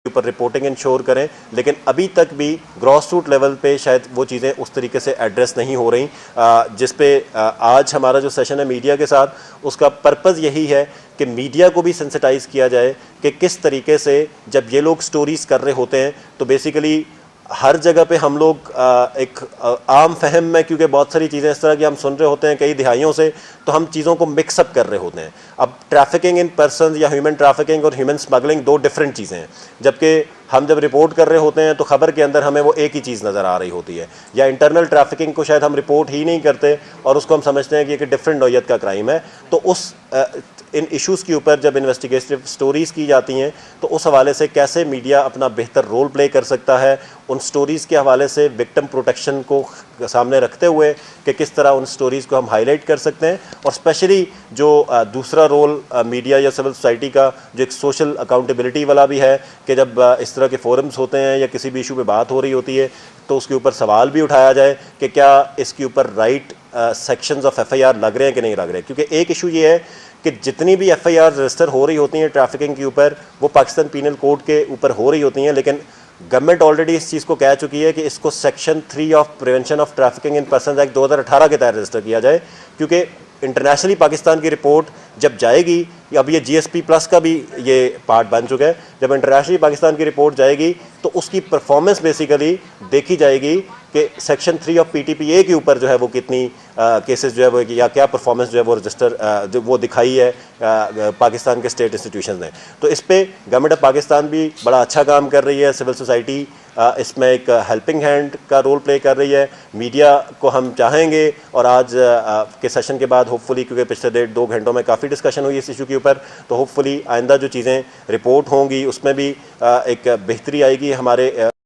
ऊपर reporting ensure करें, लेकिन अभी तक भी ग्रॉस रूट लेवल पे शायद वो चीज़ें उस तरीके से एड्रेस नहीं हो रही, जिस पे आज हमारा जो सेशन है मीडिया के साथ, उसका पर्पज़ यही है कि मीडिया को भी सेंसिटाइज़ किया जाए कि किस तरीके से जब ये लोग स्टोरीज़ कर रहे होते हैं तो बेसिकली हर जगह पे हम लोग एक आम फहम में, क्योंकि बहुत सारी चीज़ें इस तरह की हम सुन रहे होते हैं कई दिहाइयों से, तो हम चीज़ों को मिक्सअप कर रहे होते हैं। अब ट्रैफिकिंग इन पर्सन या ह्यूमन ट्रैफिकिंग और ह्यूमन स्मगलिंग दो डिफरेंट चीज़ें हैं, जबकि हम जब रिपोर्ट कर रहे होते हैं तो खबर के अंदर हमें वो एक ही चीज़ नज़र आ रही होती है, या इंटरनल ट्रैफिकिंग को शायद हम रिपोर्ट ही नहीं करते और उसको हम समझते हैं कि एक डिफरेंट नौयत का क्राइम है। तो उस इन इश्यूज़ के ऊपर जब इन्वेस्टिगेटिव स्टोरीज़ की जाती हैं तो उस हवाले से कैसे मीडिया अपना बेहतर रोल प्ले कर सकता है, उन स्टोरीज़ के हवाले से विक्टिम प्रोटेक्शन को सामने रखते हुए कि किस तरह उन स्टोरीज़ को हम हाईलाइट कर सकते हैं, और स्पेशली जो दूसरा रोल मीडिया या सिविल सोसाइटी का जो एक सोशल अकाउंटेबिलिटी वाला भी है कि जब इस तरह के फोरम्स होते हैं या किसी भी इशू पे बात हो रही होती है तो उसके ऊपर सवाल भी उठाया जाए कि क्या इसके ऊपर राइट सेक्शंस ऑफ FIR लग रहे हैं कि नहीं लग रहे। क्योंकि एक इशू ये है कि जितनी भी FIR रजिस्टर हो रही होती हैं ट्रैफिकिंग के ऊपर वो पाकिस्तान पीनल कोड के ऊपर हो रही होती हैं, लेकिन गवर्नमेंट ऑलरेडी इस चीज़ को कह चुकी है कि इसको section 3 of prevention of trafficking in person act 2018 के तहत रजिस्टर किया जाए, क्योंकि इंटरनेशनली पाकिस्तान की रिपोर्ट जब जाएगी, अब ये GSP+ का भी ये पार्ट बन चुका है, जब इंटरनेशनली पाकिस्तान की रिपोर्ट जाएगी तो उसकी परफॉर्मेंस बेसिकली देखी जाएगी कि सेक्शन 3 ऑफ PTPA के ऊपर जो है वो कितनी केसेस जो है वो या क्या परफॉर्मेंस जो है वो रजिस्टर जो वो दिखाई है पाकिस्तान के स्टेट इंस्टीट्यूशन ने। तो इस पर गवर्नमेंट ऑफ पाकिस्तान भी बड़ा अच्छा काम कर रही है, सिविल सोसाइटी इसमें एक हेल्पिंग हैंड का रोल प्ले कर रही है। मीडिया को हम चाहेंगे, और आज के सेशन के बाद होपफुली, क्योंकि पिछले 1.5-2 घंटों में काफ़ी डिस्कशन हुई इस इशू के ऊपर, तो होपफुली आइंदा जो चीज़ें रिपोर्ट होंगी उसमें भी एक बेहतरी आएगी हमारे